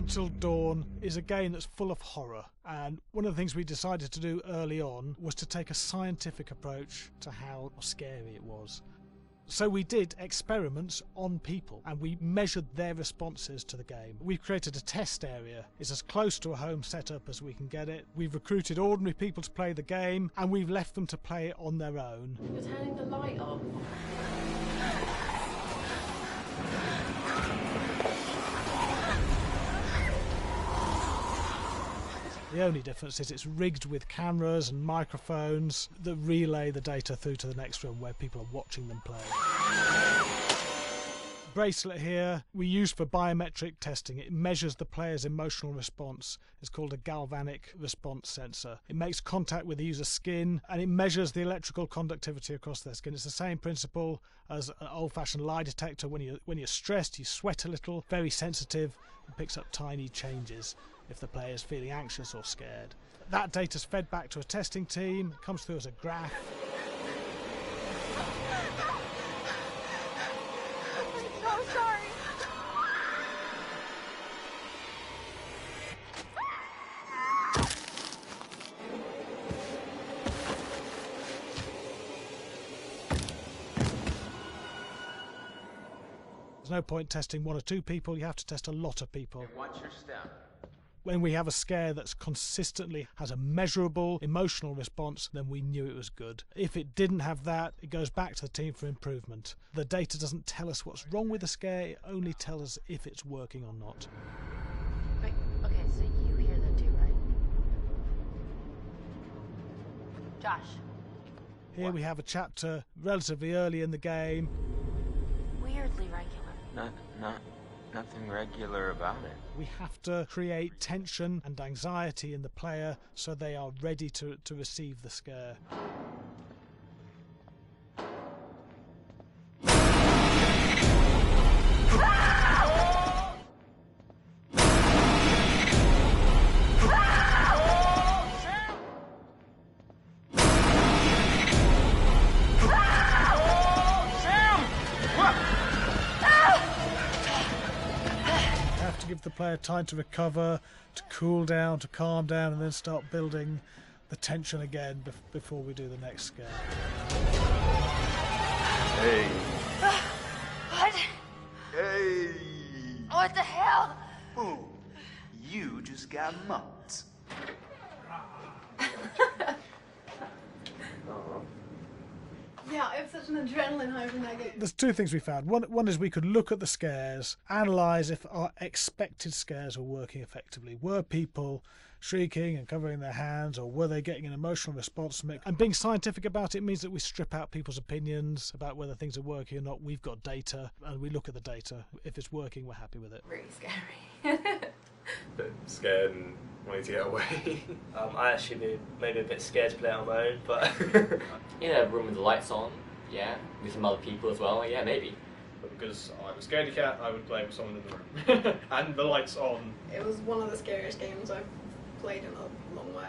Until Dawn is a game that's full of horror, and one of the things we decided to do early on was to take a scientific approach to how scary it was. So we did experiments on people and we measured their responses to the game. We've created a test area. It's as close to a home setup as we can get it. We've recruited ordinary people to play the game and we've left them to play it on their own. You're turning the light off. The only difference is it's rigged with cameras and microphones that relay the data through to the next room where people are watching them play. Bracelet here we use for biometric testing. It measures the player's emotional response. It's called a galvanic response sensor. It makes contact with the user's skin and it measures the electrical conductivity across their skin. It's the same principle as an old-fashioned lie detector. When you're stressed, you sweat a little, very sensitive. It picks up tiny changes if the player is feeling anxious or scared. That data's fed back to a testing team, it comes through as a graph. I'm so sorry. There's no point testing one or two people, you have to test a lot of people. Watch your step. When we have a scare that's consistently has a measurable emotional response, then we knew it was good. If it didn't have that, it goes back to the team for improvement. The data doesn't tell us what's wrong with the scare, it only tells us if it's working or not. Wait, okay, so you hear that too, right? Josh. Here we have a chapter relatively early in the game. Weirdly regular. Nothing regular about it. We have to create tension and anxiety in the player so they are ready to receive the scare. Give the player time to recover, to cool down, to calm down, and then start building the tension again before we do the next scare. Hey. What? Hey. What the hell? Boom. You just got mugged. Yeah, I have such an adrenaline high from that game. There's two things we found. One is we could look at the scares, analyse if our expected scares were working effectively. Were people shrieking and covering their hands, or were they getting an emotional response from it? And being scientific about it means that we strip out people's opinions about whether things are working or not. We've got data, and we look at the data. If it's working, we're happy with it. Really scary. Bit scared and wanting to get away. I actually been maybe a bit scared to play it on my own, but in a room with the lights on, yeah, with some other people as well, yeah, maybe. But because I'm a scaredy cat, I would play with someone in the room. And the lights on. It was one of the scariest games I've played in a long while.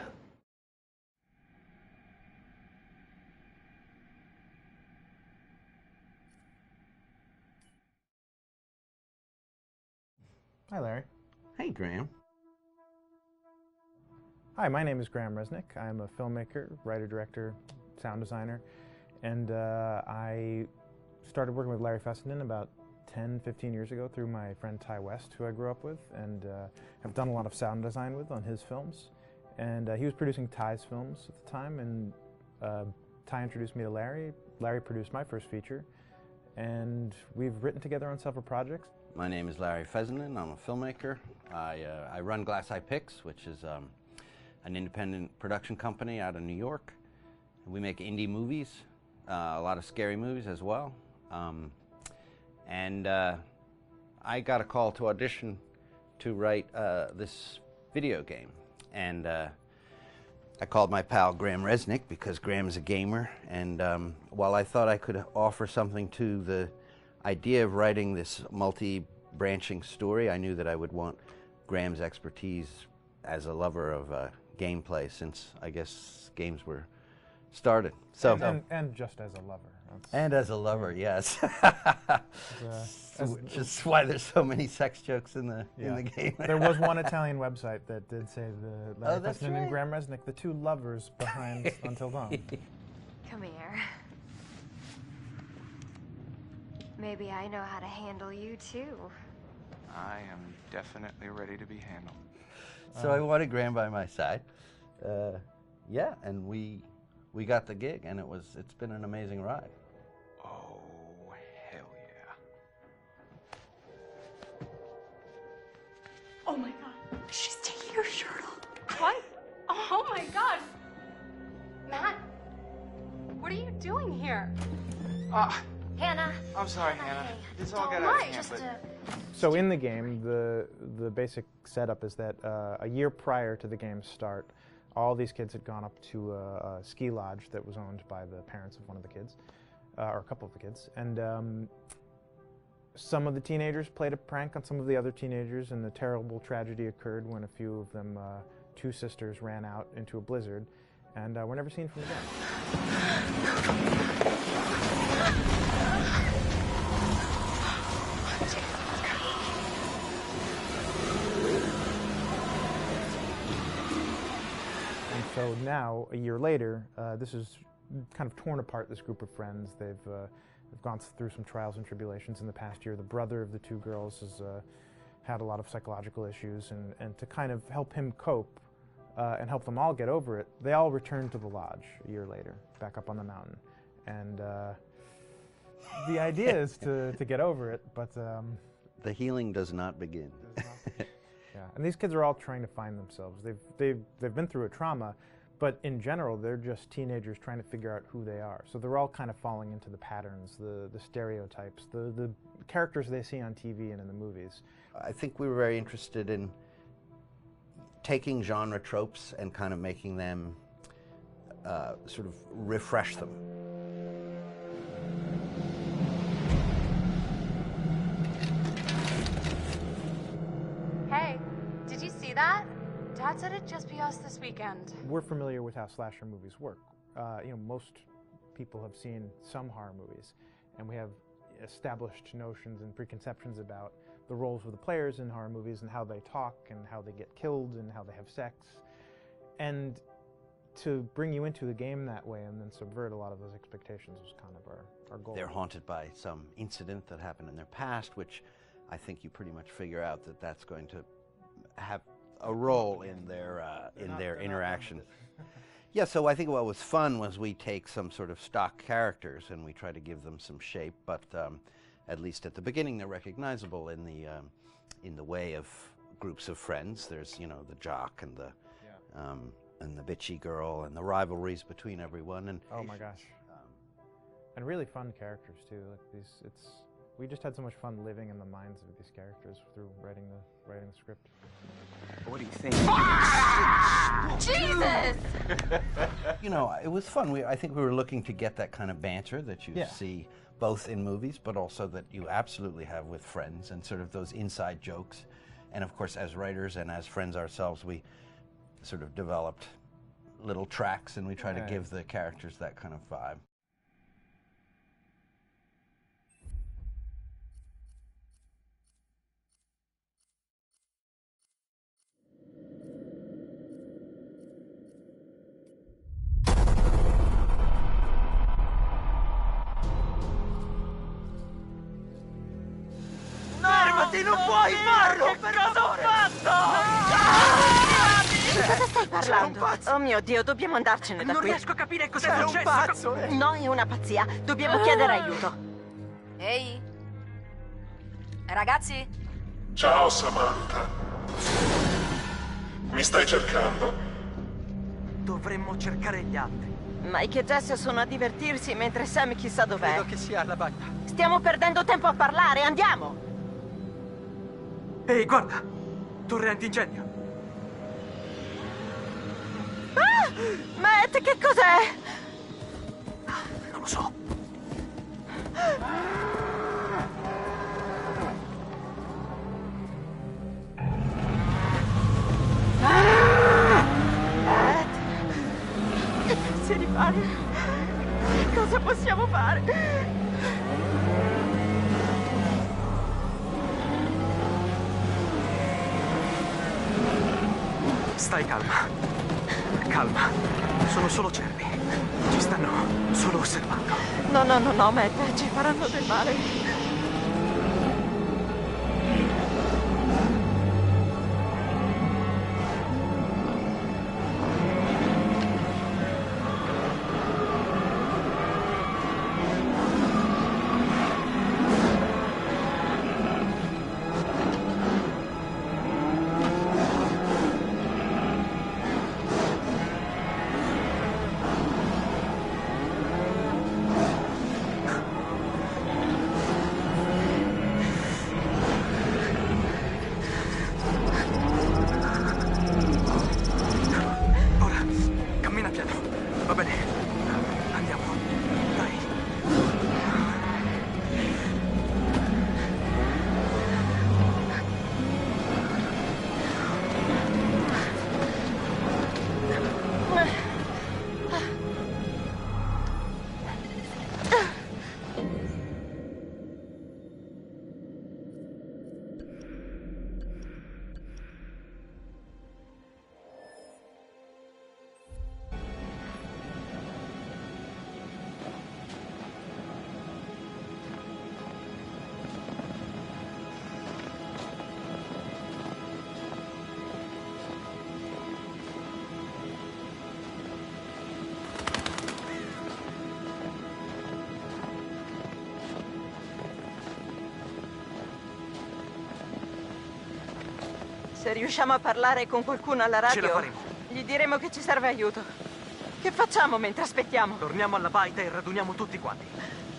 Hi, Larry. Hey, Graham. Hi, my name is Graham Resnick. I'm a filmmaker, writer, director, sound designer, and I started working with Larry Fessenden about 10, 15 years ago through my friend Ty West, who I grew up with, and have done a lot of sound design with on his films. And he was producing Ty's films at the time, and Ty introduced me to Larry. Larry produced my first feature, and we've written together on several projects. My name is Larry Fessenden. I'm a filmmaker. I run Glass Eye Pix, which is an independent production company out of New York. We make indie movies, a lot of scary movies as well. And I got a call to audition to write this video game. And I called my pal Graham Resnick because Graham is a gamer. And while I thought I could offer something to the idea of writing this multi-branching story, I knew that I would want Graham's expertise as a lover of gameplay, since I guess games were started. So And just as a lover. and as a lover, yes. As Which is why there's so many sex jokes in the game. There was one Italian website that did say Larry that's Fessenden right. and Graham Resnick, the two lovers behind Until Dawn. Come here. Maybe I know how to handle you too. I am definitely ready to be handled. So I wanted Graham by my side. Yeah, and we got the gig, and it's been an amazing ride. Oh, hell yeah. Oh my god. She's taking her shirt off. What? Oh my god. Matt, what are you doing here? Hannah. I'm sorry, Hannah. This all got out of hand, but... So in the game, the basic setup is that a year prior to the game's start, all these kids had gone up to a ski lodge that was owned by the parents of one of the kids, or a couple of the kids, and some of the teenagers played a prank on some of the other teenagers, and the terrible tragedy occurred when a few of them, two sisters, ran out into a blizzard, and were never seen from again. So now, a year later, this is kind of torn apart, this group of friends. They've gone through some trials and tribulations in the past year. The brother of the two girls has had a lot of psychological issues, and to kind of help him cope and help them all get over it, they all returned to the lodge a year later, back up on the mountain. And the idea is to get over it, but... the healing does not begin. Yeah, and these kids are all trying to find themselves. They've been through a trauma, but in general, they're just teenagers trying to figure out who they are. So they're all kind of falling into the patterns, the stereotypes, the characters they see on TV and in the movies. I think we were very interested in taking genre tropes and kind of making them sort of refresh them. Hey, did you see that? Dad said it'd just be us this weekend. We're familiar with how slasher movies work. Most people have seen some horror movies, and we have established notions and preconceptions about the roles of the players in horror movies and how they talk and how they get killed and how they have sex. And to bring you into the game that way and then subvert a lot of those expectations was kind of our goal. They're haunted by some incident that happened in their past, which I think you pretty much figure out that that's going to have a role in their interaction. Yeah, so I think what was fun was we take some sort of stock characters and we try to give them some shape, but at least at the beginning they're recognizable in the way of groups of friends. There's the jock and the bitchy girl and the rivalries between everyone. And oh my gosh, and really fun characters too. Like we just had so much fun living in the minds of these characters through writing the script. What do you think? Jesus! It was fun. I think we were looking to get that kind of banter that you see both in movies, but also that you absolutely have with friends and sort of those inside jokes. And of course, as writers and as friends ourselves, we sort of developed little tracks and we try to give the characters that kind of vibe. Non puoi farlo, per favore! Di cosa stai parlando? Oh mio Dio, dobbiamo andarcene da qui. Non riesco a capire cos'è successo. È un pazzo, No, è una pazzia. Dobbiamo chiedere aiuto. Ehi? Ragazzi? Ciao, Samantha. Mi stai cercando? Dovremmo cercare gli altri. Mike e Jess sono a divertirsi mentre Sam chissà dov'è. Credo che sia alla bagna. Stiamo perdendo tempo a parlare, andiamo! Ehi, guarda! Torre antincendio. Ah! Matt, che cos'è? Non lo so. Si riparte. fare? Cosa possiamo fare? Stai calma. Calma. Sono solo cervi. Ci stanno solo osservando. No, Matt, ci faranno del male. Se riusciamo a parlare con qualcuno alla radio, ce la faremo. Gli diremo che ci serve aiuto. Che facciamo mentre aspettiamo? Torniamo alla baita e raduniamo tutti quanti.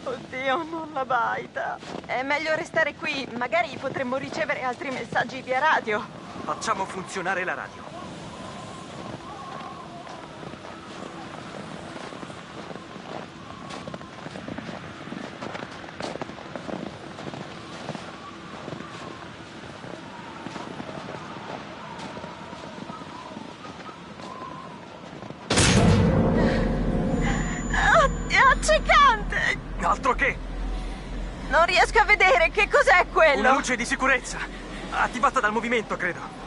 Oddio, non la baita. È meglio restare qui. Magari potremmo ricevere altri messaggi via radio. Facciamo funzionare la radio. Accecante! Altro che! Non riesco a vedere che cos'è quello! Una luce di sicurezza! Attivata dal movimento, credo.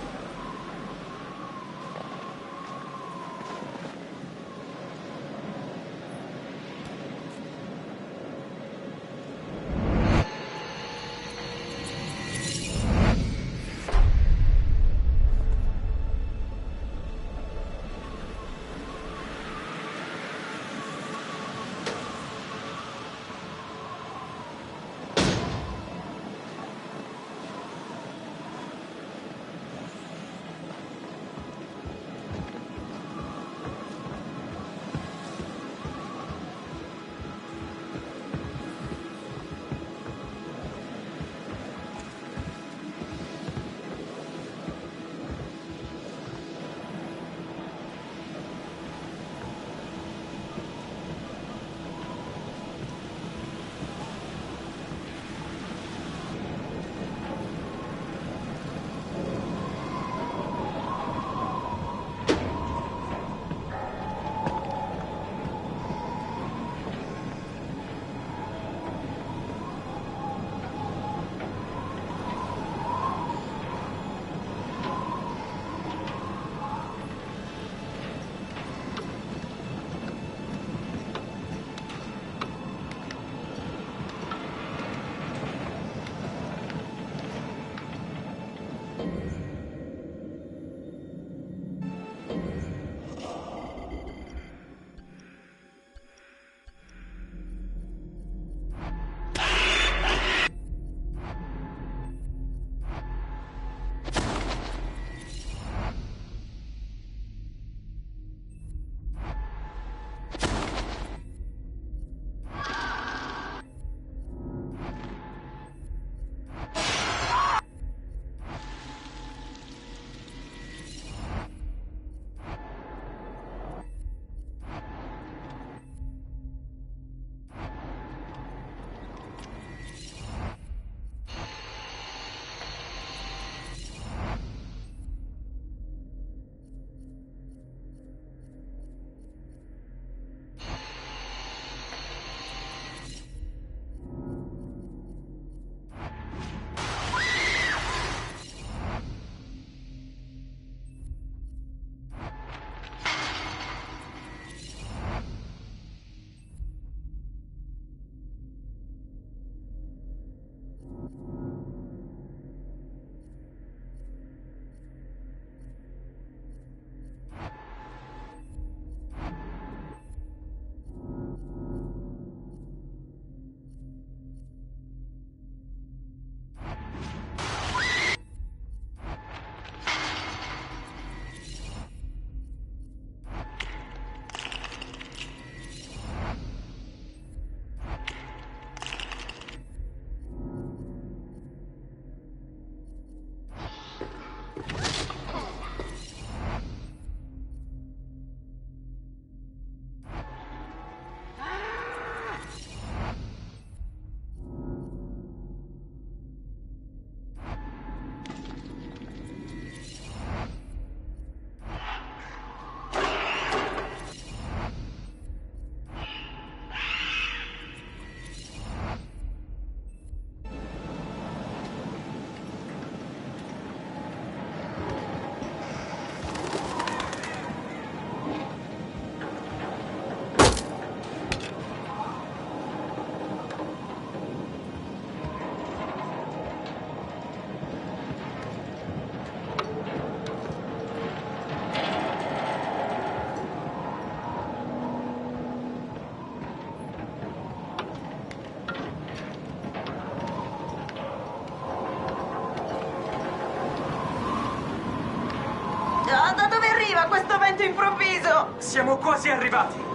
Siamo quasi arrivati.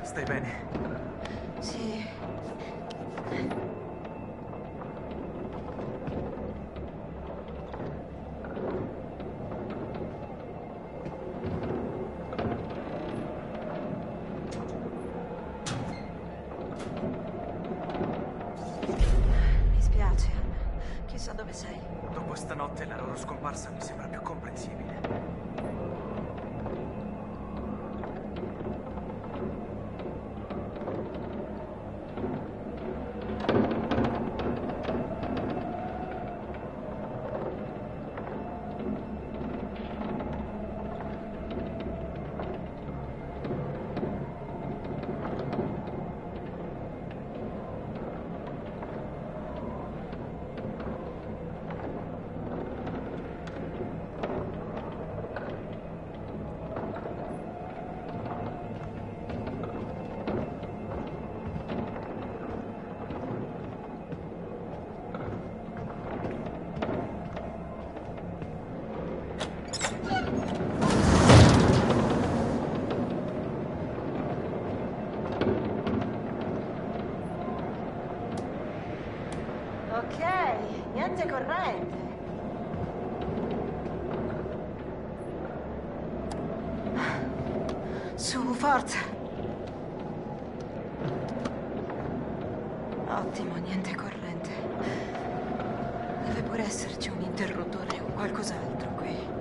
Stai bene? Sì. Mi spiace, Anna. Chissà dove sei. Dopo stanotte la loro scomparsa mi sembra più comprensibile. Ok, niente corrente. Su, forza. Ottimo, niente corrente. Deve pure esserci un interruttore o qualcos'altro qui.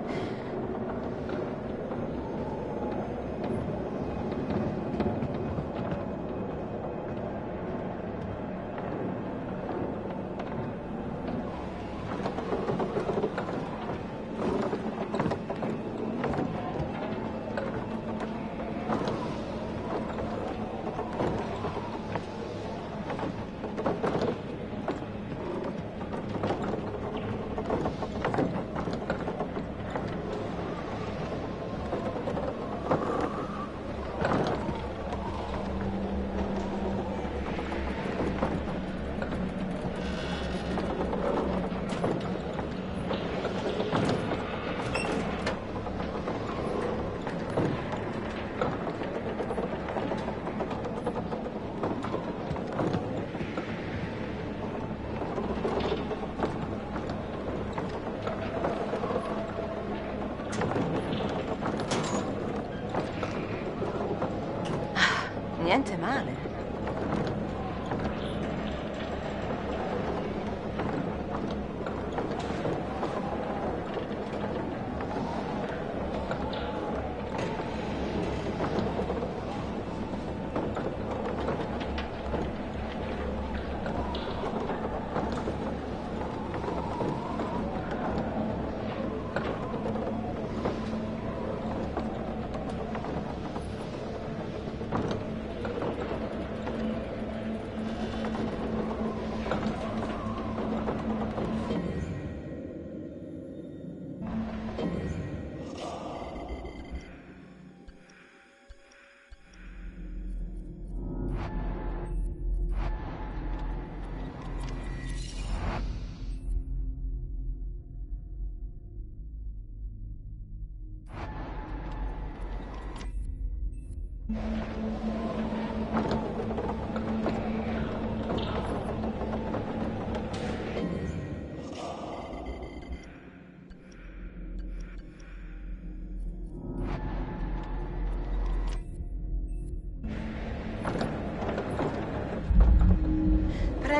Niente male.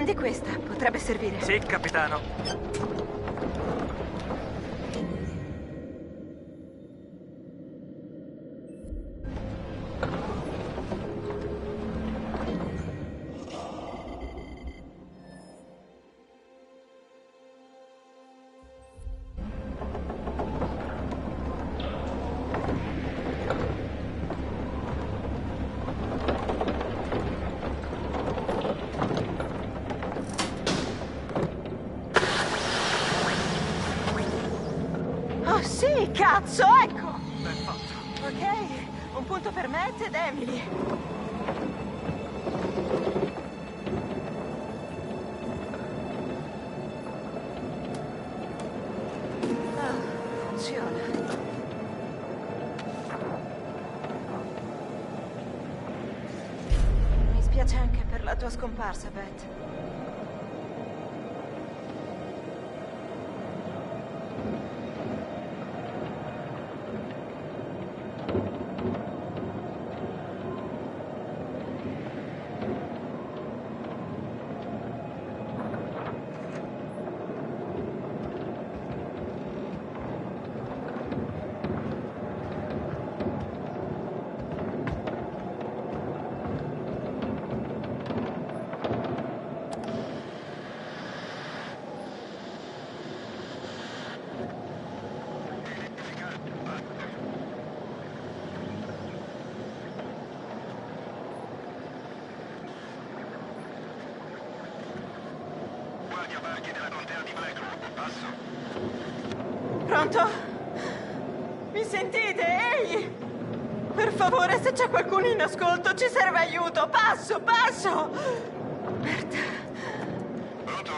Prendi questa, potrebbe servire. Sì, capitano. Sì, cazzo, ecco! Ben fatto. Ok, un punto per Matt ed Emily. Funziona. Mi spiace anche per la tua scomparsa, Beth. Pronto? Mi sentite? Ehi! Per favore, se c'è qualcuno in ascolto, ci serve aiuto! Passo, passo! Merda. Pronto?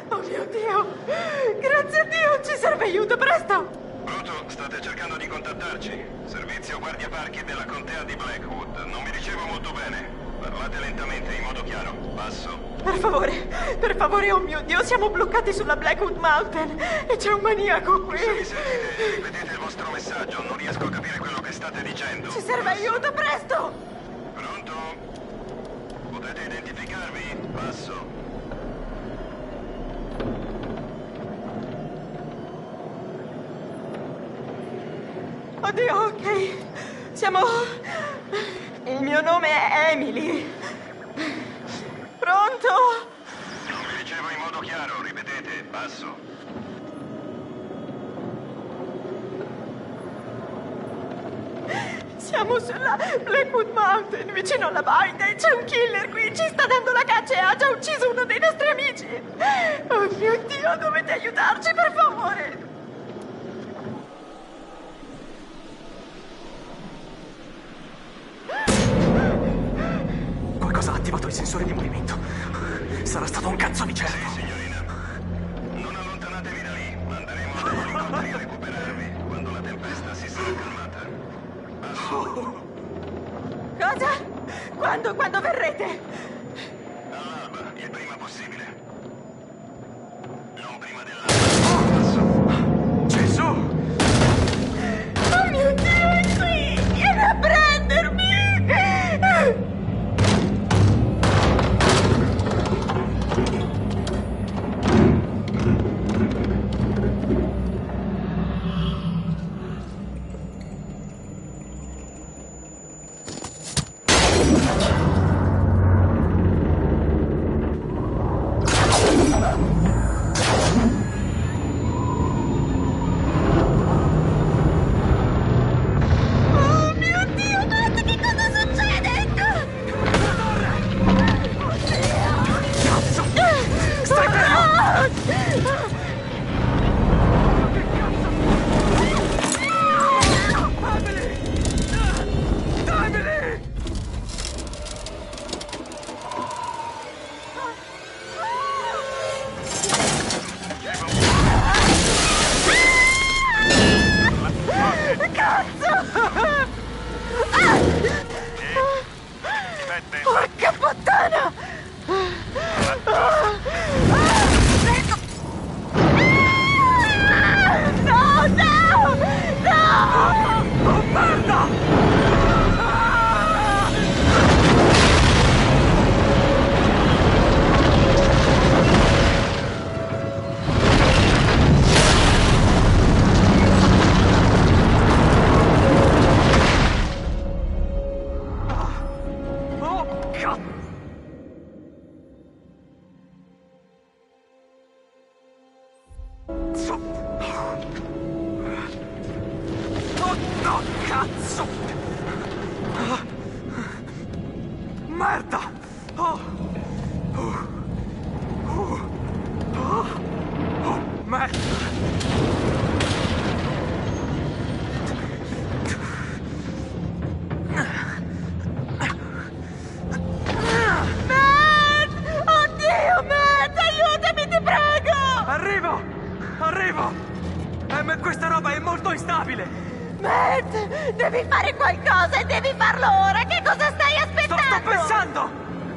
Oh mio Dio! Grazie a Dio, ci serve aiuto, presto! Pronto? State cercando di contattarci? Servizio guardia parchi della contea di Blackwood. Non mi ricevo molto bene. Parlate lentamente, in modo chiaro. Passo. Per favore, oh mio Dio, siamo bloccati sulla Blackwood Mountain e c'è un maniaco qui. Se mi sentite, ripetete il vostro messaggio. Non riesco a capire quello che state dicendo. Ci serve aiuto, presto! Pronto? Potete identificarvi? Passo. Oddio, ok. Siamo... Il mio nome è Emily. Pronto? Non vi ricevo in modo chiaro, ripetete, passo. Siamo sulla Blackwood Mountain, vicino alla baita, e c'è un killer qui, ci sta dando la caccia e ha già ucciso uno dei nostri amici. Oh mio Dio, dovete aiutarci, per favore. Qualcosa ha attivato i sensori di movimento. Sarà stato un cazzo di cervo. Sì, signorina. Non allontanatevi da lì. Manderemo degli elicotteri a recuperarvi quando la tempesta si sarà calmata. Passo. Cosa? Quando verrete? All'alba, il prima possibile. Non prima dell'alba. Passo. Gesù! Oh mio Dio, è qui! Vieni a prendermi! cazzo! Oh no, cazzo! Merda! Oh! Merda! Oddio, Matt, aiutami, ti prego! Arrivo! Ma questa roba è molto instabile! Matt, devi fare qualcosa e devi farlo ora! Che cosa stai aspettando? Sto pensando!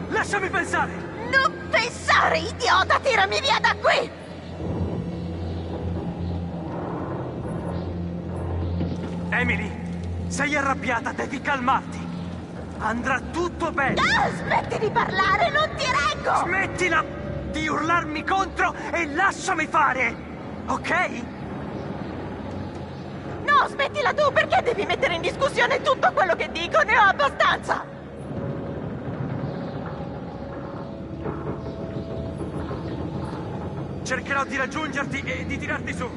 Lasciami pensare! Non pensare, idiota! Tirami via da qui! Emily, sei arrabbiata, devi calmarti! Andrà tutto bene! Ah, smetti di parlare, non ti reggo! Smettila di urlarmi contro e lasciami fare! Ok? No, smettila tu, perché devi mettere in discussione tutto quello che dico? Ne ho abbastanza! Cercherò di raggiungerti e di tirarti su.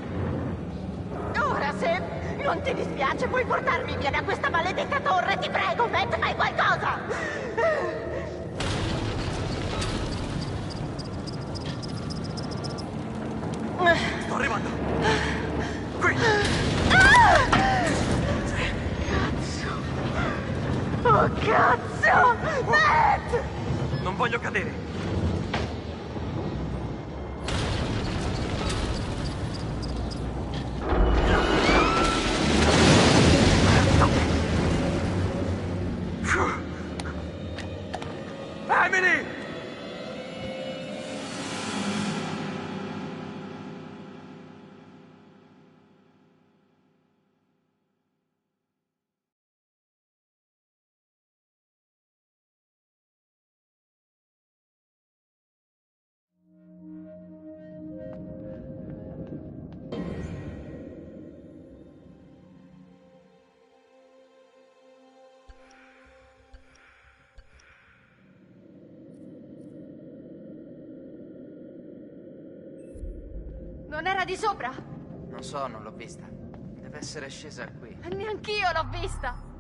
Ora, se non ti dispiace, puoi portarmi via da questa maledetta torre, ti prego, Matt, fai qualcosa! Sto arrivando. Qui. Cazzo! Oh, cazzo! Matt! Non voglio cadere. Emily! Non era di sopra? Non so, non l'ho vista. Deve essere scesa qui. Neanch'io l'ho vista.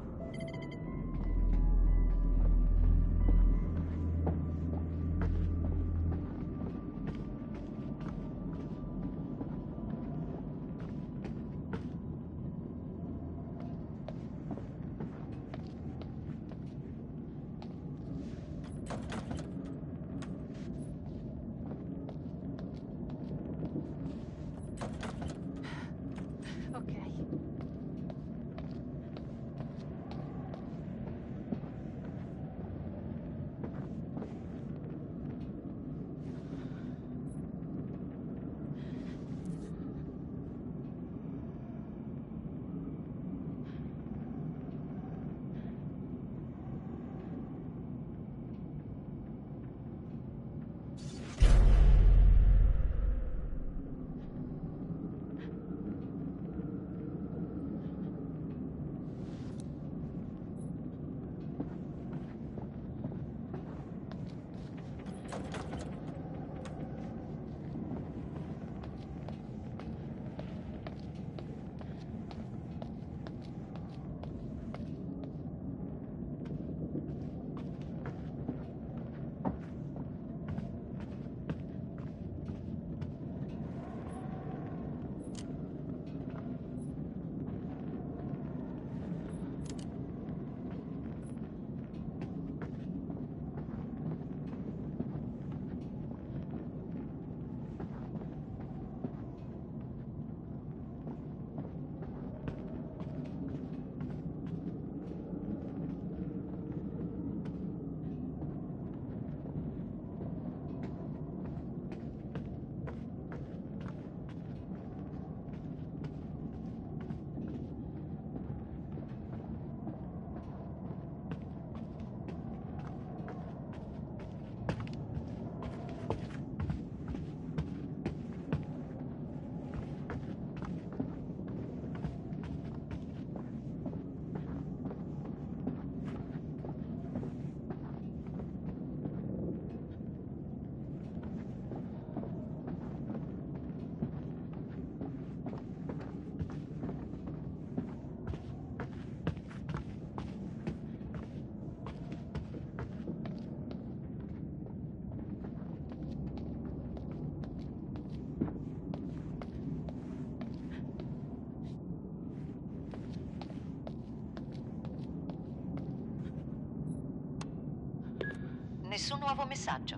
nuovo messaggio.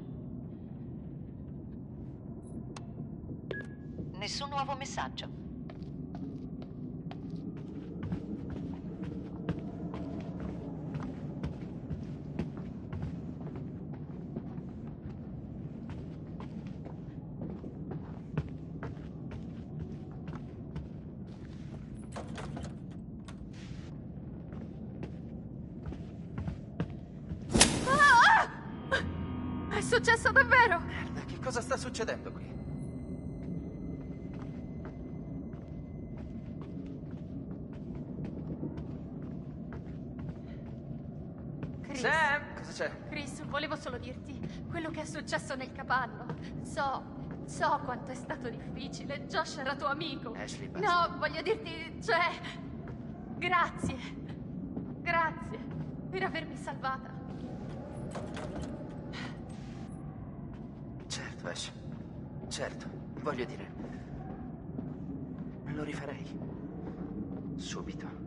Nessun nuovo messaggio. È successo davvero? Merda, che cosa sta succedendo qui? Chris. Sam, cosa c'è? Chris, volevo solo dirti quello che è successo nel capanno. So quanto è stato difficile. Josh era tuo amico. Ashley, basta. No, voglio dirti, cioè... Grazie. Grazie per avermi salvata. Certo, Ash. Certo, voglio dire... Lo rifarei. Subito.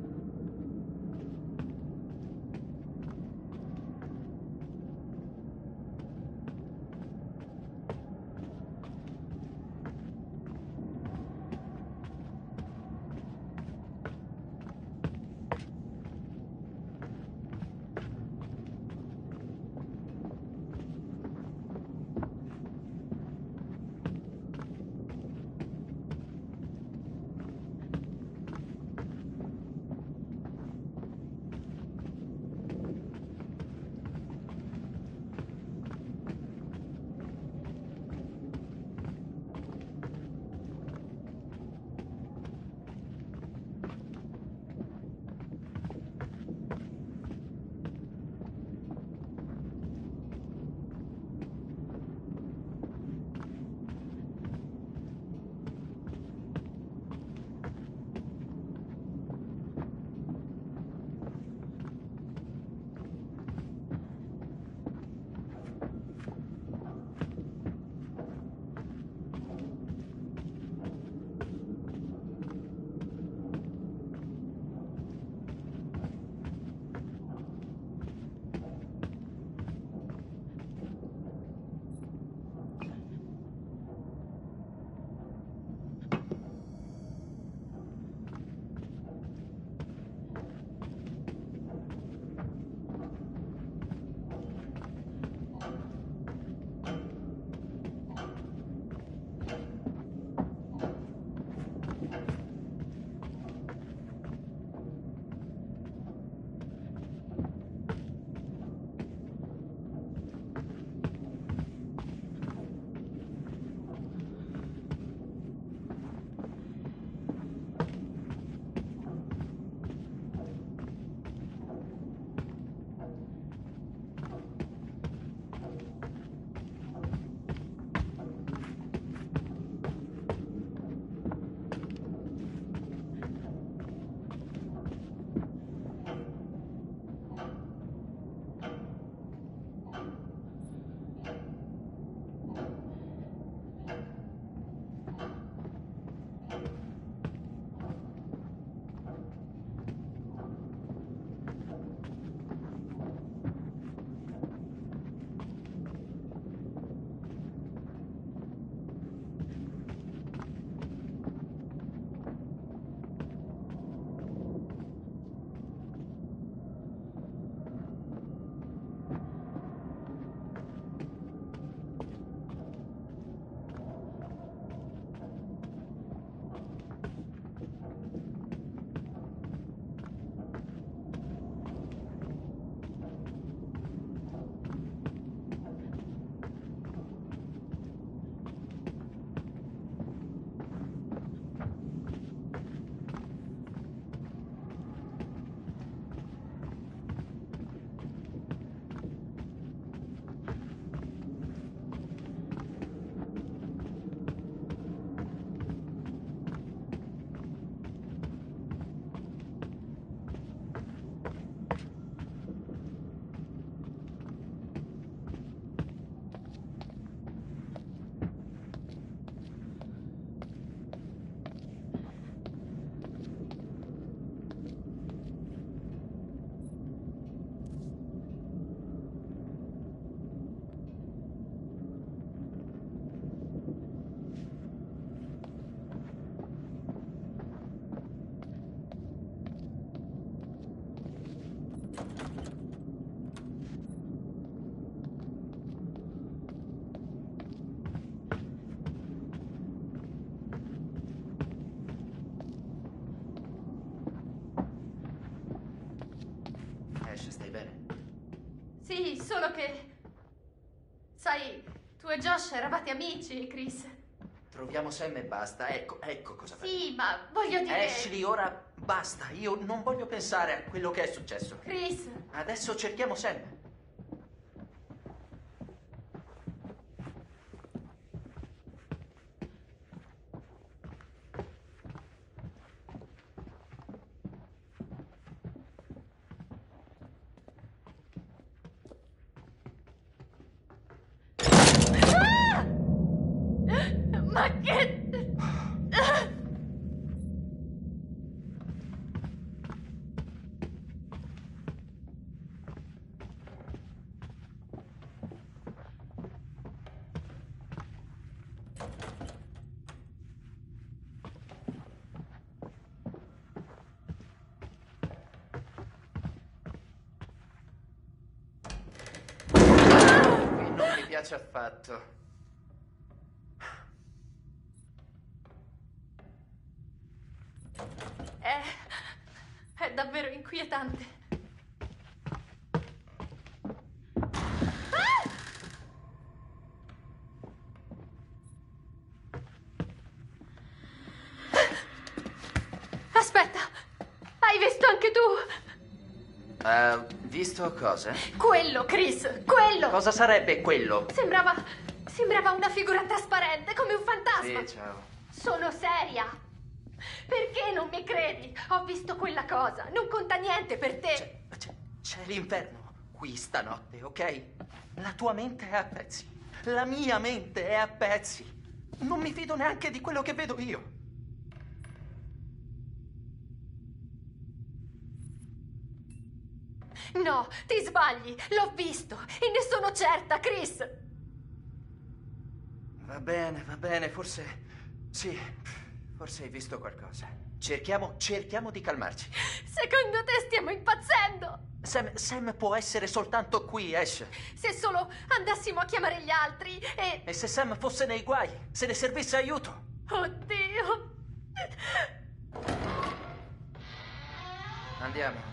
Sì, solo che... Sai, tu e Josh eravate amici, Chris. Troviamo Sam e basta. Ecco cosa fai. Sì, ma voglio dire... Ashley, ora basta. Io non voglio pensare a quello che è successo. Chris. Adesso cerchiamo Sam. Ma che... Qui non mi piace affatto. È davvero inquietante. Aspetta, hai visto anche tu? Visto cosa? Quello, Chris, quello! Cosa sarebbe quello? Sembrava una figura trasparente, come un fantasma. Sì, ciao. Sono seria. Perché non mi credi? Ho visto quella cosa. Non conta niente per te. C'è l'inferno qui stanotte, ok? La tua mente è a pezzi. La mia mente è a pezzi. Non mi fido neanche di quello che vedo io. No, ti sbagli. L'ho visto e ne sono certa, Chris. Va bene, forse... Sì, forse hai visto qualcosa. Cerchiamo di calmarci. Secondo te stiamo impazzendo? Sam può essere soltanto qui, Ash. Se solo andassimo a chiamare gli altri e... E se Sam fosse nei guai? Se ne servisse aiuto? Oddio. Andiamo.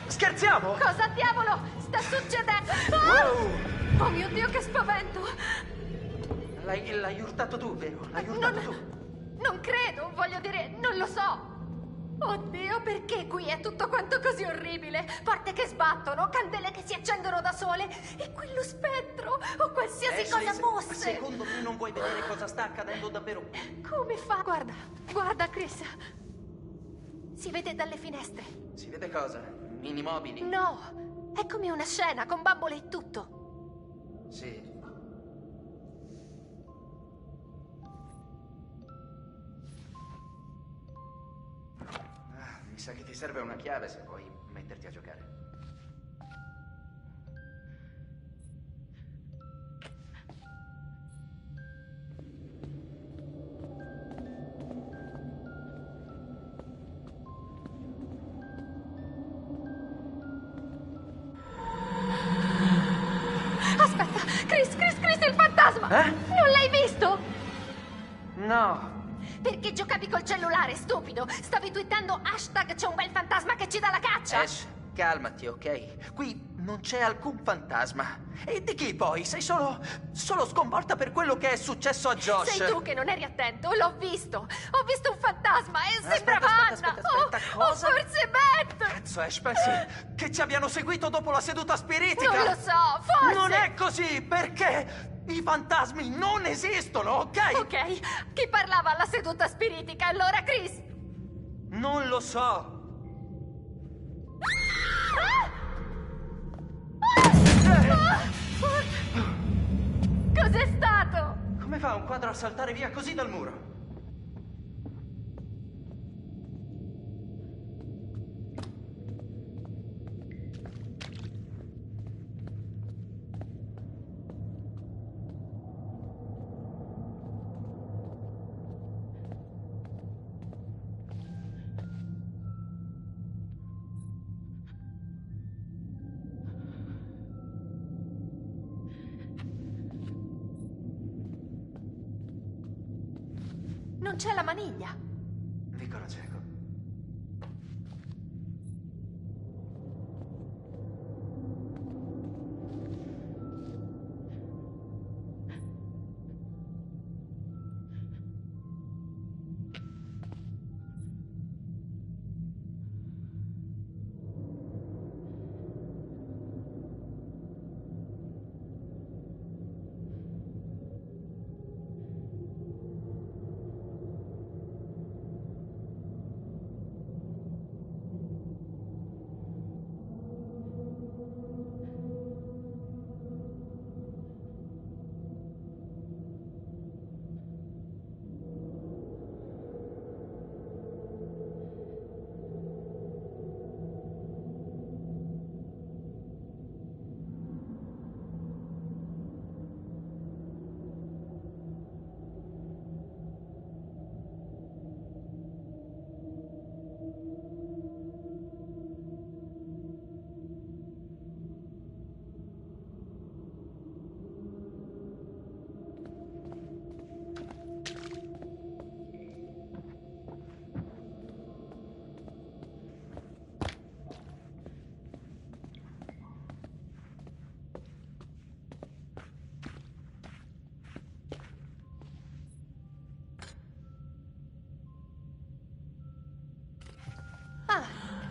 Scherziamo? Cosa diavolo sta succedendo? Oh mio Dio, che spavento! L'hai urtato tu, vero? L'hai urtato tu? Non credo, voglio dire, non lo so. Oddio, perché qui è tutto quanto così orribile? Porte che sbattono, candele che si accendono da sole e quello spettro o qualsiasi cosa fosse. Secondo me non vuoi vedere cosa sta accadendo davvero qui. Come fa? Guarda, Chris. Si vede dalle finestre. Si vede cosa? Mini mobili? No, è come una scena con bambole e tutto. Sì. sa che ti serve una chiave se vuoi metterti a giocare. Aspetta, Chris, il fantasma! Non l'hai visto? No. Perché giocavi col cellulare, stupido? Stavi twittando hashtag c'è un bel fantasma che ci dà la caccia? Ash, calmati, ok? Qui non c'è alcun fantasma. E di chi poi? Sei solo sconvolta per quello che è successo a Josh. Sei tu che non eri attento, l'ho visto. Ho visto un fantasma e sembrava Anna. Cosa? O forse Beth. Cazzo, Ash, pensi che ci abbiano seguito dopo la seduta spiritica? Non lo so, forse. Non è così, perché i fantasmi non esistono, ok? Ok, chi parlava alla seduta spiritica allora, Chris? Non lo so. Cos'è stato? Come fa un quadro a saltare via così dal muro? Non c'è la maniglia. Vicolo cieco.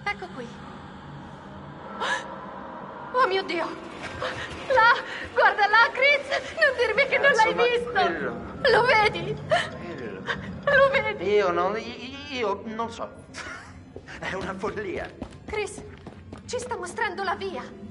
Ecco qui. Oh mio Dio! Là! Guarda là, Chris! Non dirmi che non l'hai visto! Lo vedi? Lo vedi? Io non so. È una follia. Chris, ci sta mostrando la via.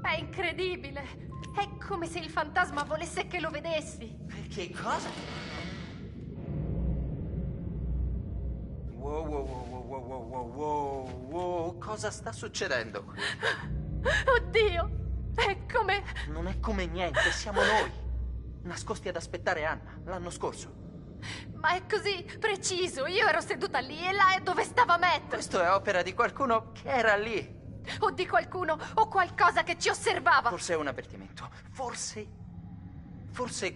È incredibile! È come se il fantasma volesse che lo vedessi. Che cosa? Wow, cosa sta succedendo qui? Oddio! È come... Non è come niente, siamo noi. Nascosti ad aspettare Anna, l'anno scorso. Ma è così preciso. Io ero seduta lì e là è dove stava Matt. Questo è opera di qualcuno che era lì. O di qualcuno o qualcosa che ci osservava. Forse è un avvertimento. Forse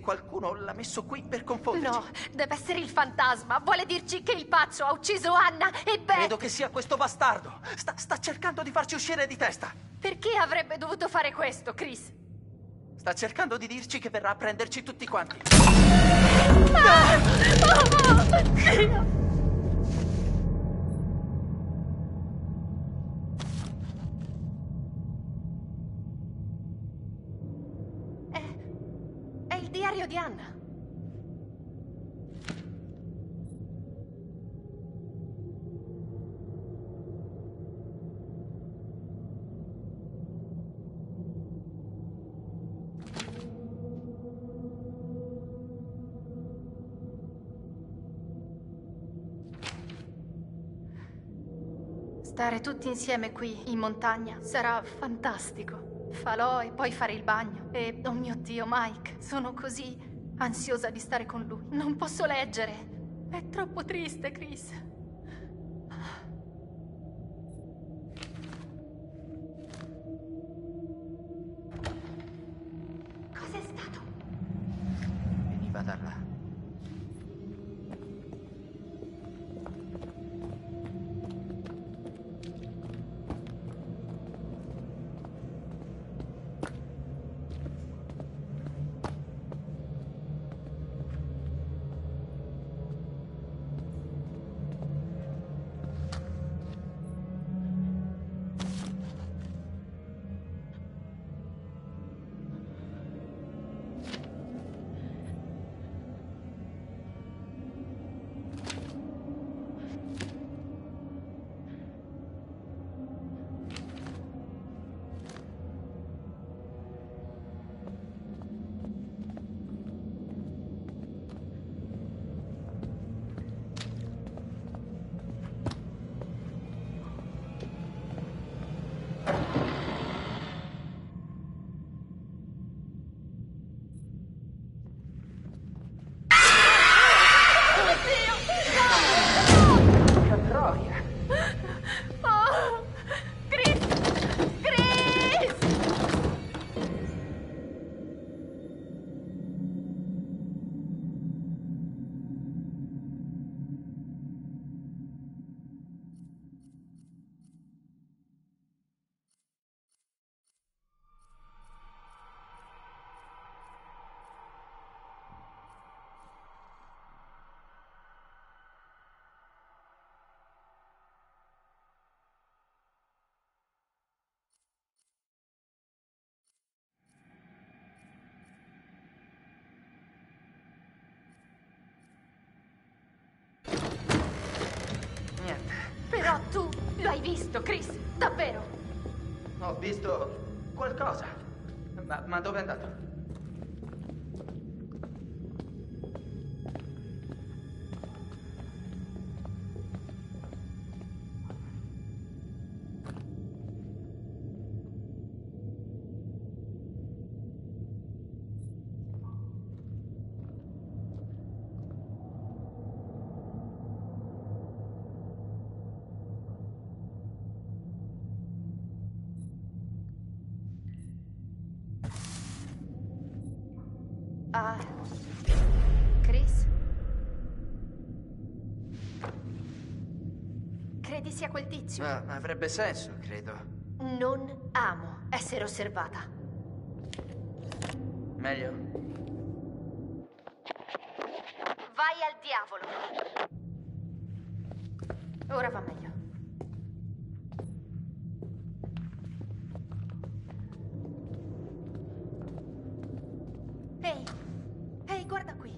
qualcuno l'ha messo qui per confonderci. No, deve essere il fantasma. Vuole dirci che il pazzo ha ucciso Anna e Beth. Credo che sia questo bastardo. Sta cercando di farci uscire di testa. Perché avrebbe dovuto fare questo, Chris? Sta cercando di dirci che verrà a prenderci tutti quanti. Dio! È il diario di Anna. Stare tutti insieme qui, in montagna, sarà fantastico. Falò e poi fare il bagno. E, oh mio Dio, Mike, sono così ansiosa di stare con lui. Non posso leggere. È troppo triste, Chris. Cos'è stato? Veniva da là. Però tu lo hai visto, Chris, davvero? Ho visto qualcosa. Ma dove è andato? Ah, Chris? Credi sia quel tizio? Avrebbe senso, credo. Non amo essere osservata. Meglio? Vai al diavolo. Ora va meglio. Ehi, guarda qui.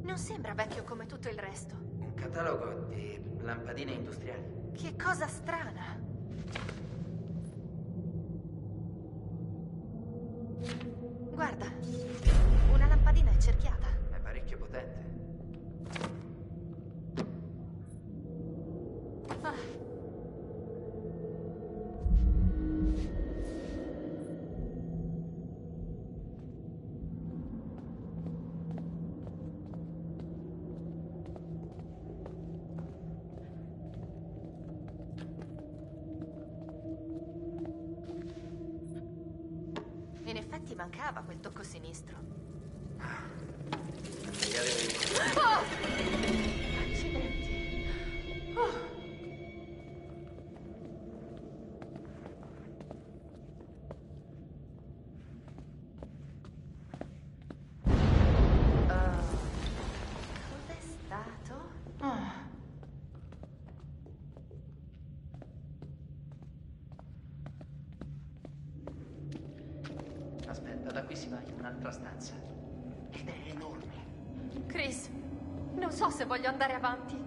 Non sembra vecchio come tutto il resto. Un catalogo di lampadine industriali. Che cosa strana. Guarda, una lampadina è cerchiata. È parecchio potente. Ah. In effetti mancava quel tocco sinistro. Oh! Accidenti. Oh. qui si va in un'altra stanza. Ed è enorme. Chris, non so se voglio andare avanti.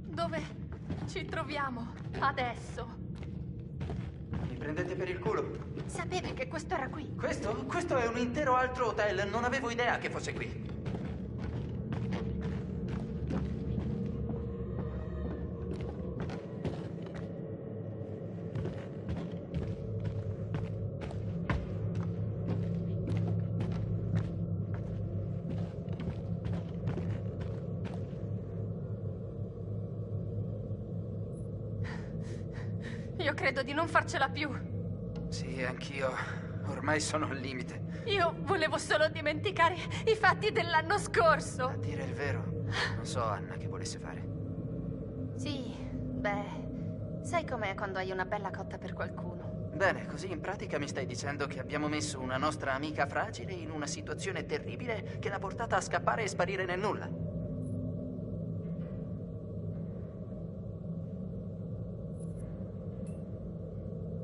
Dove ci troviamo adesso? Mi prendete per il culo? Sapevi che questo era qui? Questo è un intero altro hotel. Non avevo idea che fosse qui. Io credo di non farcela più. Sì, anch'io. Ormai sono al limite. Io volevo solo dimenticare i fatti dell'anno scorso. A dire il vero, non so Anna che volesse fare. Sì, beh, sai com'è quando hai una bella cotta per qualcuno? Bene, così in pratica mi stai dicendo che abbiamo messo una nostra amica fragile in una situazione terribile che l'ha portata a scappare e sparire nel nulla.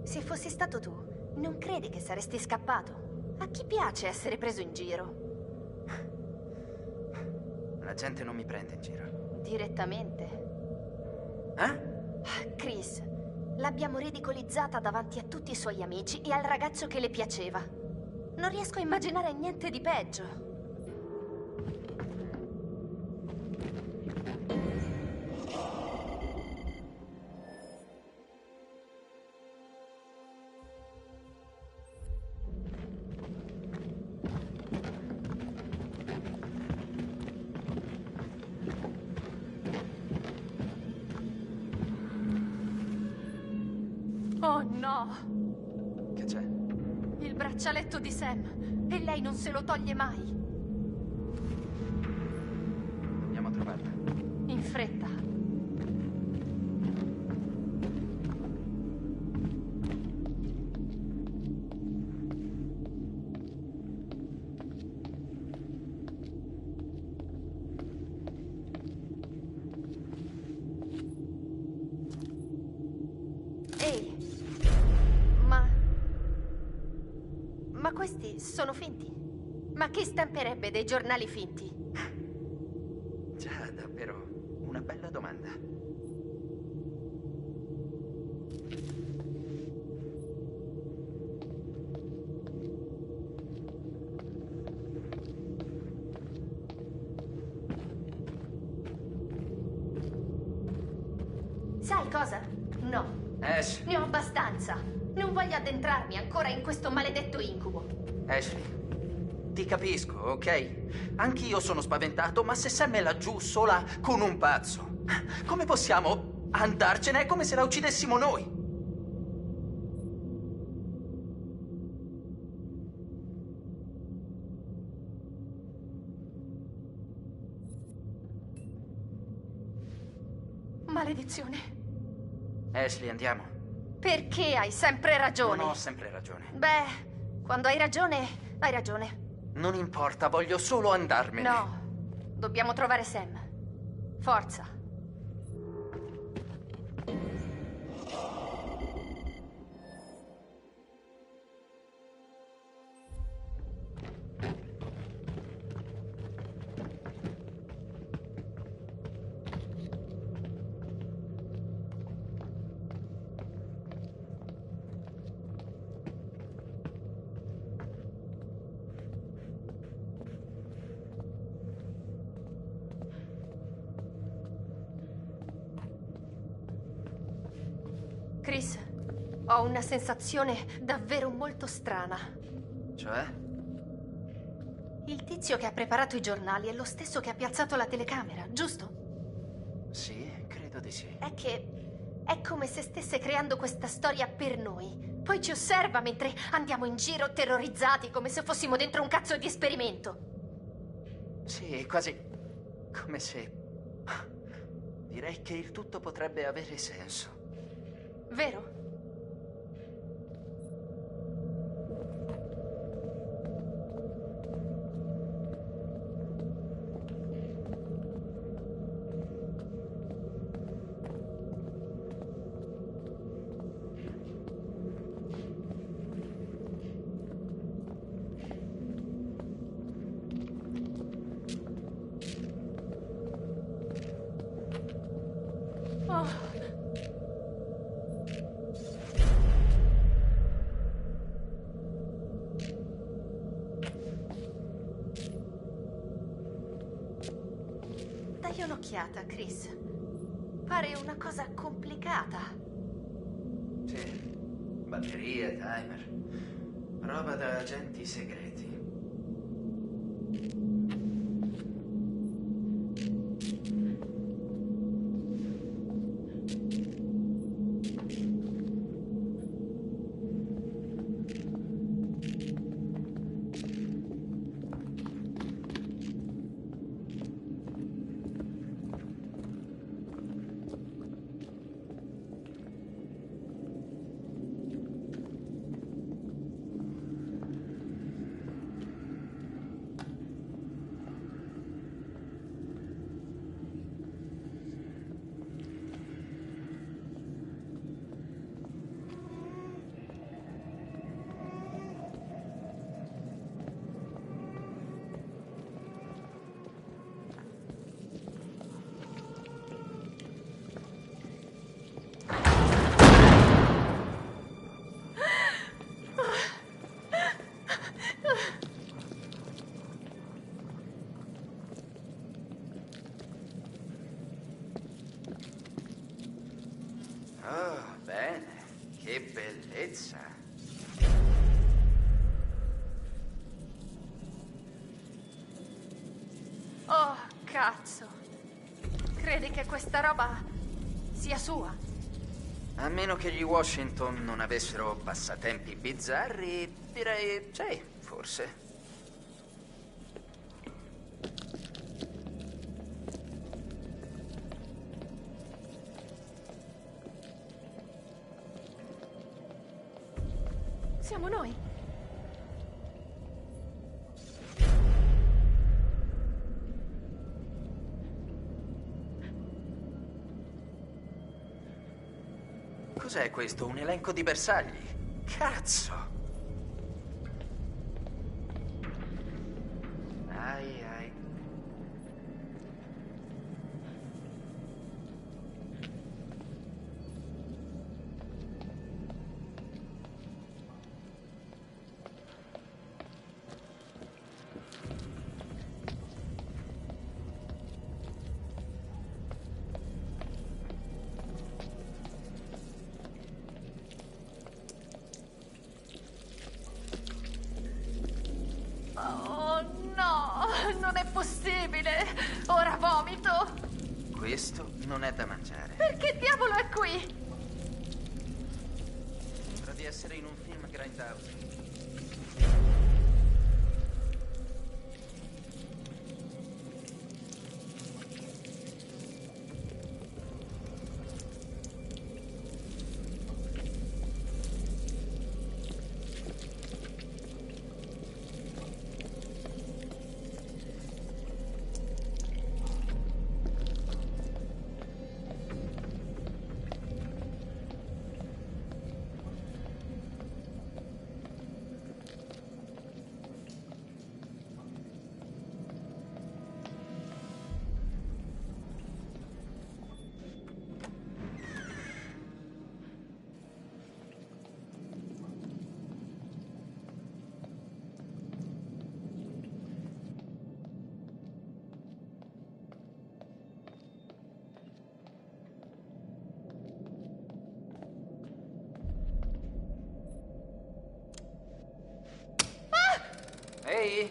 Se fossi stato tu, non credi che saresti scappato? A chi piace essere preso in giro? La gente non mi prende in giro. Direttamente. Chris, l'abbiamo ridicolizzata davanti a tutti i suoi amici e al ragazzo che le piaceva. Non riesco a immaginare niente di peggio. Oh no! Che c'è? Il braccialetto di Sam. E lei non se lo toglie mai. Andiamo a trovarla. In fretta. Ehi. Ma questi sono finti? Ma chi stamperebbe dei giornali finti? Già, davvero, una bella domanda. Sai cosa? No. Ash. Ne ho abbastanza. Non voglio addentrarmi ancora in questo maledetto incubo. Ashley, ti capisco, ok? Anch'io sono spaventato, ma se Sam è laggiù sola con un pazzo, come possiamo andarcene? È come se la uccidessimo noi. Maledizione. Ashley, andiamo. Perché hai sempre ragione? Non ho sempre ragione. Beh, quando hai ragione, hai ragione. Non importa, voglio solo andarmene. No, dobbiamo trovare Sam. Forza. Chris, ho una sensazione davvero molto strana. Cioè? Il tizio che ha preparato i giornali è lo stesso che ha piazzato la telecamera, giusto? Sì, credo di sì. È che è come se stesse creando questa storia per noi. Poi ci osserva mentre andiamo in giro terrorizzati come se fossimo dentro un cazzo di esperimento. Sì, quasi come se... Direi che il tutto potrebbe avere senso. Vero? Dai un'occhiata, Chris. Pare una cosa complicata. Sì. Batterie, timer. Roba da agenti segreti. Oh, bene. Che bellezza. Oh, cazzo. Credi che questa roba sia sua? A meno che gli Washington non avessero passatempi bizzarri, direi sì, forse. Siamo noi. Cos'è questo? Un elenco di bersagli? Cazzo! Ai ai. Oh no, non è possibile. Ora vomito. Questo non è da mangiare. Perché diavolo è qui? Sembra di essere in un film Grindhouse. Ehi!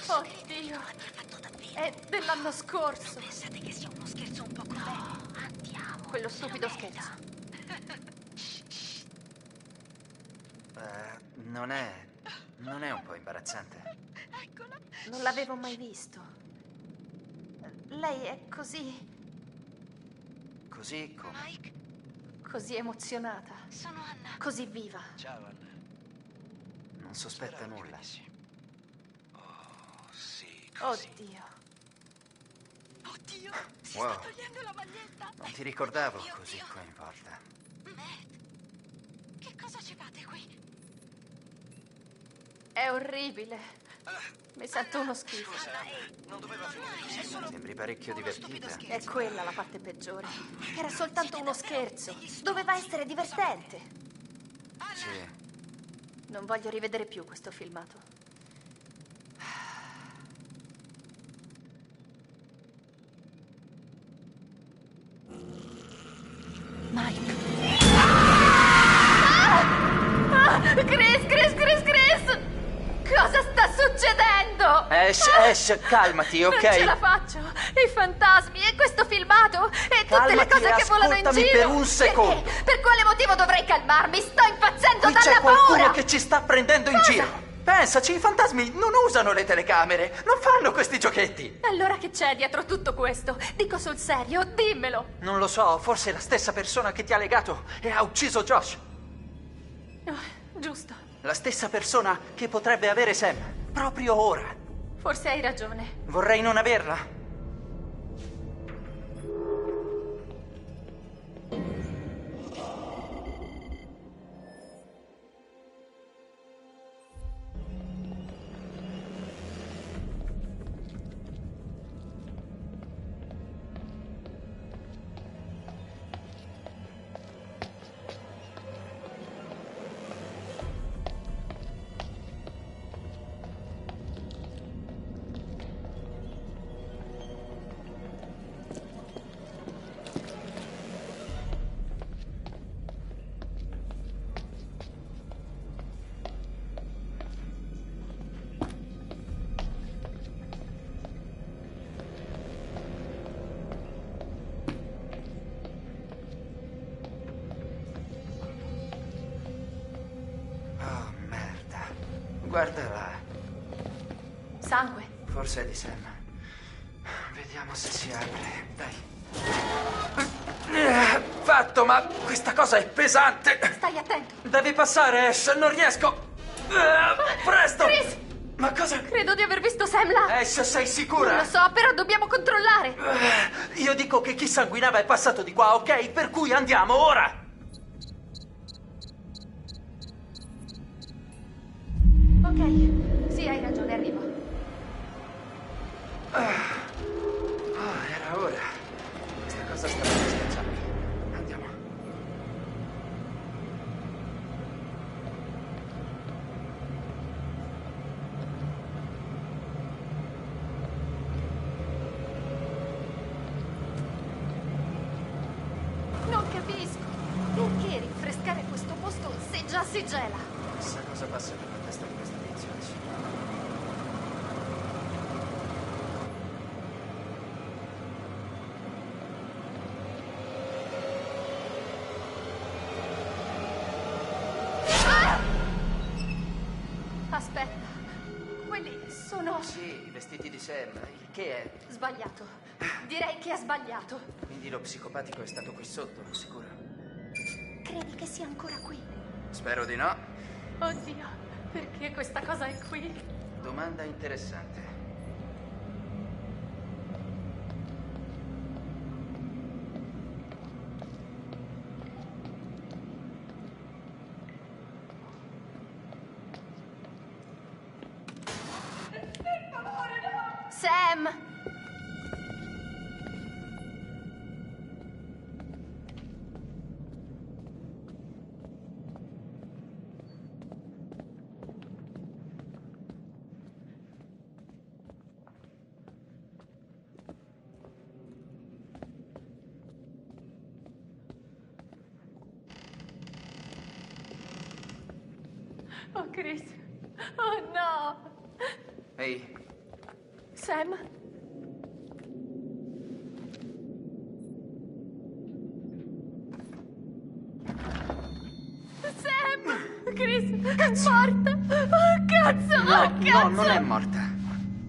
Oddio. È dell'anno scorso. Pensate che sia uno scherzo un po' crudele? Andiamo. Quello stupido scherzo. Non è un po' imbarazzante? Eccola. Non l'avevo mai visto. Lei è così... Così come? Mike? così emozionata. Sono Anna. Così viva. Ciao, Anna. Non sospetta nulla. Oh, sì, così. Oddio. Oddio, si Wow. sta togliendo la maglietta. Non ti ricordavo Mio così Dio. coinvolta. Matt, che cosa ci fate qui? È orribile. Mi sento uno schifo. Non doveva finire così. Sembri parecchio divertita. È quella la parte peggiore. Era soltanto uno scherzo. Doveva essere divertente. Sì. Non voglio rivedere più questo filmato. Ash, calmati, ok? Non ce la faccio. I fantasmi e questo filmato e tutte le Calmati cose e che volano in ascoltami giro. per un secondo. Perché? Per quale motivo dovrei calmarmi? Sto impazzendo Qui c'è dalla qualcuno paura. che ci sta prendendo in giro. Pensaci, i fantasmi non usano le telecamere, non fanno questi giochetti. Allora che c'è dietro tutto questo? Dico sul serio, dimmelo. Non lo so, forse è la stessa persona che ti ha legato e ha ucciso Josh. Giusto. La stessa persona che potrebbe avere Sam, proprio ora. Forse hai ragione. Vorrei non averla. Guarda là. Sangue. Forse è di Sam. Vediamo se si apre. Dai. Fatto, ma questa cosa è pesante. Stai attento. Devi passare, Ash. Non riesco. Presto. Chris. Ma cosa? Credo di aver visto Sam là. Ash, sei sicura? Non lo so, però dobbiamo controllare. Io dico che chi sanguinava è passato di qua, ok? Per cui andiamo ora. Ok, sì, hai ragione, arrivo. Era ora. Questa cosa sta per schiacciarmi. Andiamo. Non capisco. Perché rinfrescare questo posto se già si gela? Chissà cosa passa per la testa di questo tizio adesso. Aspetta, quelli sono... Sì, i vestiti di Sam. Il che è? Sbagliato. Direi che ha sbagliato. Quindi lo psicopatico è stato qui sotto, sicuro? Credi che sia ancora qui? Spero di no. Oddio, perché questa cosa è qui? Domanda interessante. Sam! Oh, Chris. Oh, no. Ehi. Sam? Sam! Chris è morta! Oh, cazzo! No, Oh, cazzo! no, non è morta.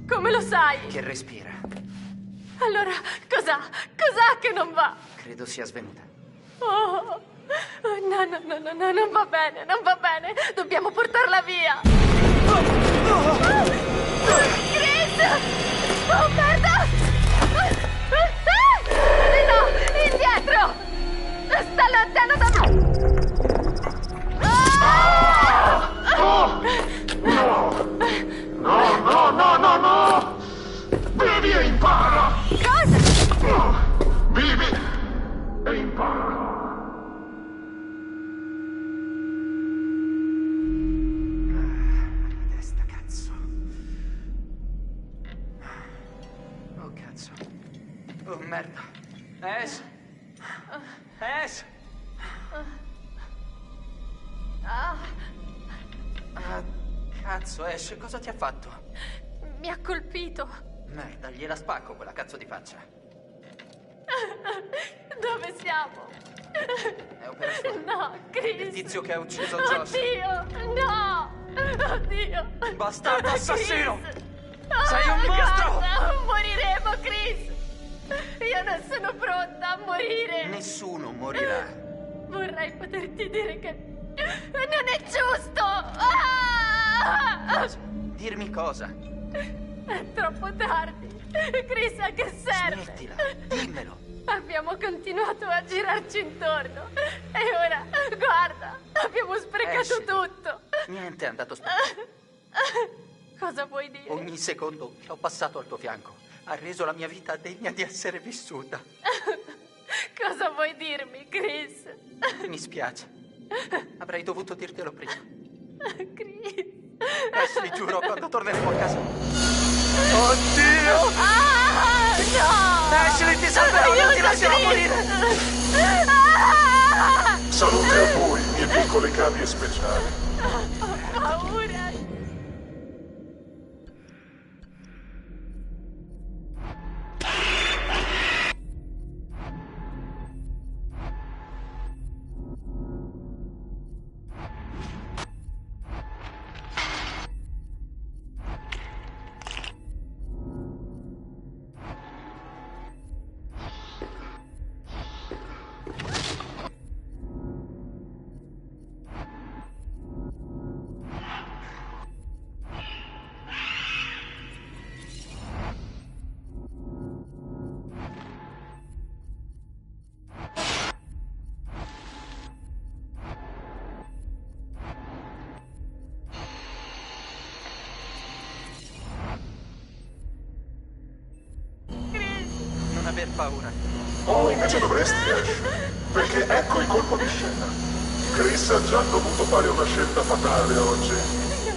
Come lo sai? Che respira. Allora, cos'ha? Cos'ha che non va? Credo sia svenuta. Oh, no, non va bene, non va bene. Dobbiamo portarla via. Chris! Oh, merda! No, indietro! Sta lontano da me! No! Vivi e impara! Cosa? Vivi e impara! Testa, cazzo. Oh, cazzo. Oh, merda. Ash! Ash! Ah, Cazzo, Ash, cosa ti ha fatto? mi ha colpito. Merda, gliela spacco quella cazzo di faccia. Dove siamo? È operazione. No, Chris. Il tizio che ha ucciso Josh. Oddio, no. Oddio. Bastardo assassino. Chris. Sei un mostro. Guarda, moriremo, Chris. Io non sono pronta a morire. Nessuno morirà. Vorrei poterti dire che non è giusto. Cosa? Dirmi cosa? È troppo tardi. Chris, a che serve? Smettila, dimmelo. Abbiamo continuato a girarci intorno. E ora, guarda, abbiamo sprecato tutto. Niente è andato sprecato. Cosa vuoi dire? Ogni secondo che ho passato al tuo fianco ha reso la mia vita degna di essere vissuta. Cosa vuoi dirmi, Chris? Mi spiace. Avrei dovuto dirtelo prima. Chris. Ashley, giuro, quando torneremo a casa. Oddio! No! Ashley, ti salverò, non ti lascerò morire! Salute a voi, mie piccole cavie speciali. Ho paura! Non aver paura. Oh, invece dovresti, Ash. Perché ecco il colpo di scena. Chris ha già dovuto fare una scelta fatale oggi.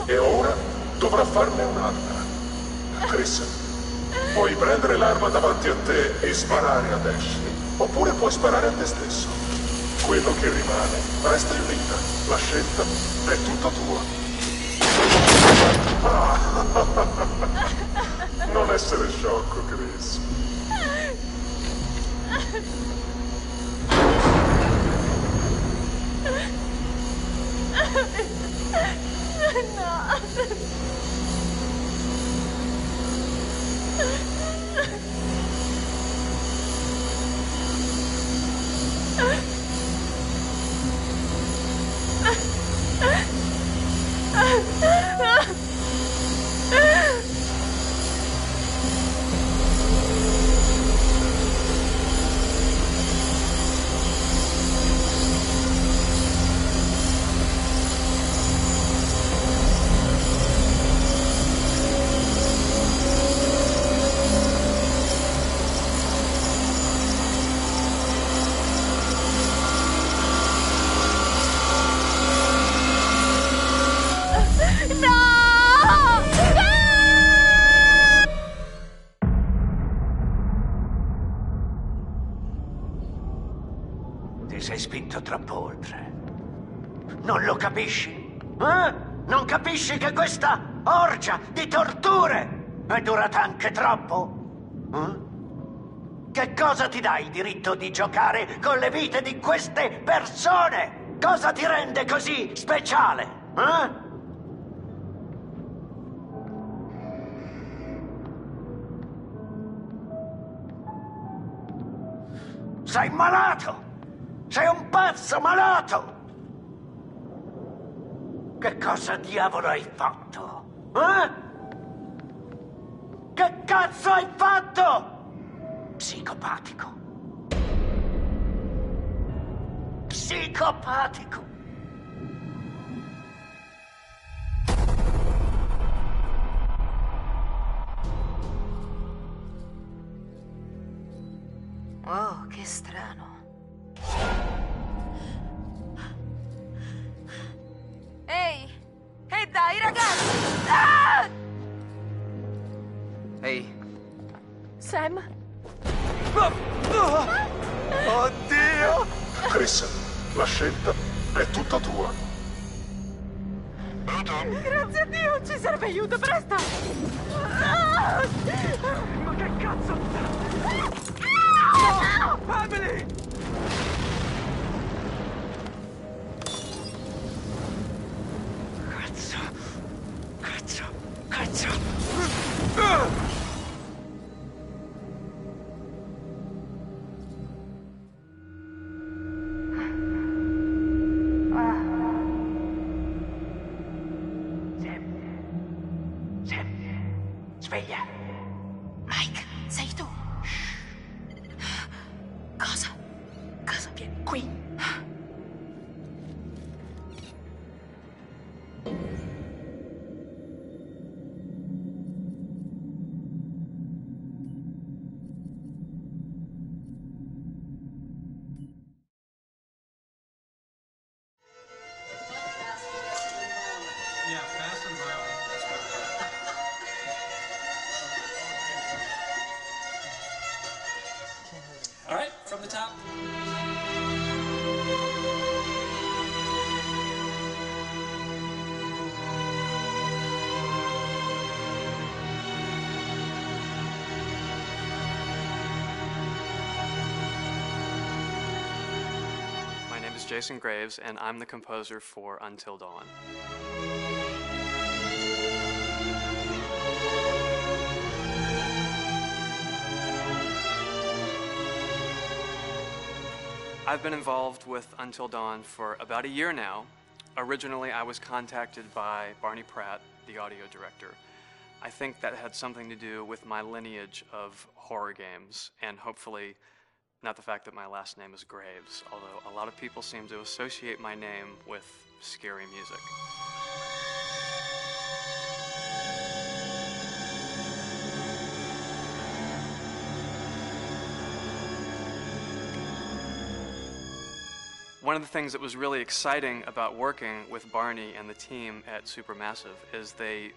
E ora dovrà farne un'altra. Chris, puoi prendere l'arma davanti a te e sparare ad Ashley. Oppure puoi sparare a te stesso. Quello che rimane resta in vita. La scelta è tutta tua. Non essere sciocco, Chris. Ti sei spinto troppo oltre. Non lo capisci? Eh? Non capisci che questa orgia di torture è durata anche troppo? Che cosa ti dà il diritto di giocare con le vite di queste persone? Cosa ti rende così speciale? Sei malato! Sei un pazzo malato! Che cosa diavolo hai fatto? Che cazzo hai fatto? Psicopatico. Psicopatico. Oh, che strano. Ehi! Ehi dai, ragazzi! Ah! Ehi. Sam? Oddio! Chris, la scelta è tutta tua. Tom? Grazie a Dio, ci serve aiuto, presto! Ah! Ma che cazzo? Ah! No! Emily! Cazzo! Cazzo! Cazzo! Sveglia! Mike, sei tu? Cosa? Cosa? Vieni qui! Yeah, fast and violent. All right, from the top. My name is Jason Graves, and I'm the composer for Until Dawn. I've been involved with Until Dawn for about a year now. Originally, I was contacted by Barney Pratt, the audio director. I think that had something to do with my lineage of horror games, and hopefully not the fact that my last name is Graves, although a lot of people seem to associate my name with scary music. One of the things that was really exciting about working with Barney and the team at Supermassive is they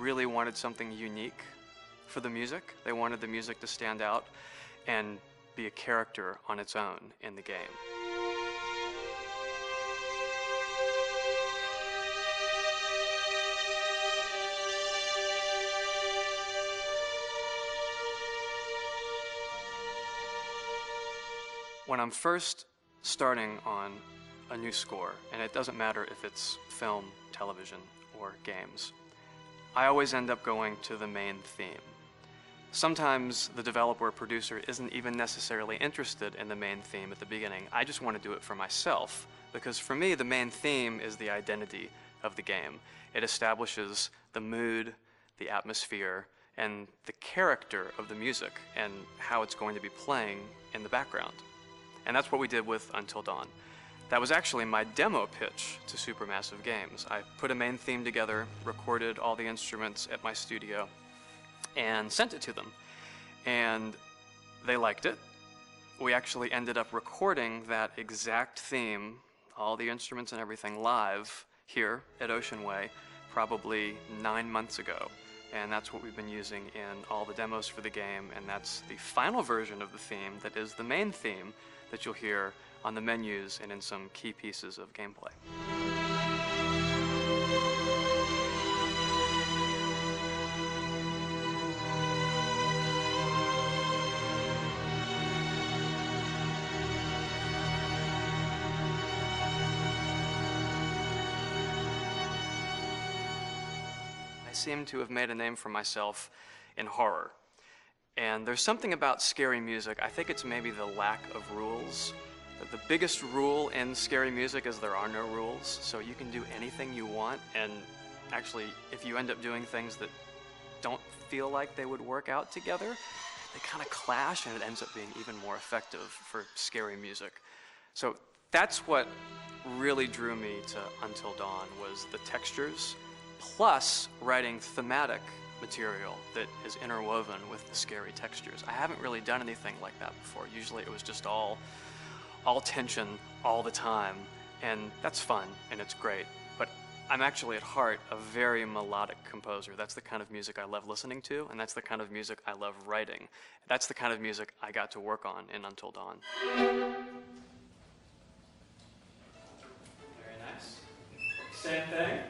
really wanted something unique for the music. They wanted the music to stand out and be a character on its own in the game. When I'm first starting on a new score, and it doesn't matter if it's film, television, or games, I always end up going to the main theme. Sometimes the developer or producer isn't even necessarily interested in the main theme at the beginning. I just want to do it for myself, because for me, the main theme is the identity of the game. It establishes the mood, the atmosphere, and the character of the music, and how it's going to be playing in the background. And that's what we did with Until Dawn. That was actually my demo pitch to Supermassive Games. I put a main theme together, recorded all the instruments at my studio, and sent it to them. And they liked it. We actually ended up recording that exact theme, all the instruments and everything, live here at Ocean Way, probably 9 months ago. And that's what we've been using in all the demos for the game, and that's the final version of the theme that is the main theme that you'll hear on the menus and in some key pieces of gameplay. I seem to have made a name for myself in horror. And there's something about scary music, I think it's maybe the lack of rules. The biggest rule in scary music is there are no rules, so you can do anything you want, and actually, if you end up doing things that don't feel like they would work out together, they kind of clash, and it ends up being even more effective for scary music. So that's what really drew me to Until Dawn, was the textures, plus writing thematic material that is interwoven with the scary textures. I haven't really done anything like that before. Usually it was just all tension all the time, and that's fun and it's great. But I'm actually at heart a very melodic composer. That's the kind of music I love listening to, and that's the kind of music I love writing. That's the kind of music I got to work on in Until Dawn. Very nice. Same thing.